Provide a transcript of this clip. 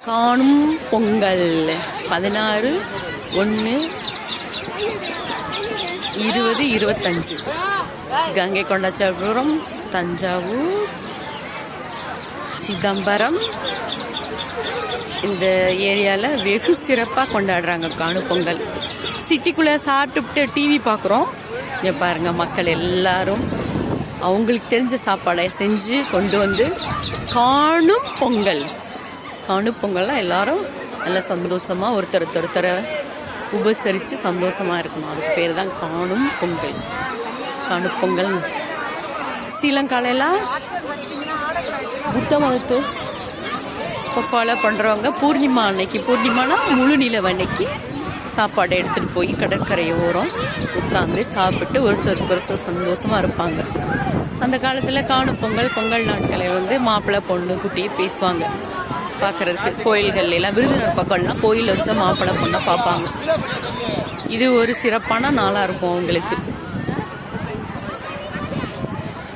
காணும் பொங்கல் 16/1/2025 கங்கை கொண்ட சோழபுரம், தஞ்சாவூர், சிதம்பரம் இந்த ஏரியாவில் வெகு சிறப்பாக கொண்டாடுறாங்க காணும் பொங்கல். சிட்டிக்குள்ளே சாப்பிட்டுட்டு டிவி பார்க்குறோம். இங்கே பாருங்கள், மக்கள் எல்லாரும் அவங்களுக்கு தெரிஞ்ச சாப்பாடை செஞ்சு கொண்டு வந்து காணும் பொங்கல்லாம் எல்லாரும் நல்லா சந்தோஷமாக ஒருத்தரை உபசரித்து சந்தோஷமாக இருக்கணும். அதுக்கு பேர் தான் காணும் பொங்கல். ஸ்ரீலங்காலெல்லாம் புத்த மதத்து இப்போ ஃபாலோ பண்ணுறவங்க பூர்ணிமானா முழு நிலவு அன்னைக்கு சாப்பாடை எடுத்துகிட்டு போய் கடற்கரை ஓரம் உட்காந்து சாப்பிட்டு ஒரு வருஷம் சந்தோஷமாக இருப்பாங்க. அந்த காலத்தில் காணும் பொங்கல் நாட்களை மாப்பிள்ளை பொண்ணு குட்டியை பேசுவாங்க பார்க்குறதுக்கு. கோயில்கள் எல்லாம் விருதுநகர் பக்கம்லாம் கோயிலில் வச்சு தான் மாப்பிள்ளை பொண்ணை பார்ப்பாங்க. இது ஒரு சிறப்பான நாளாக இருக்கும் அவங்களுக்கு.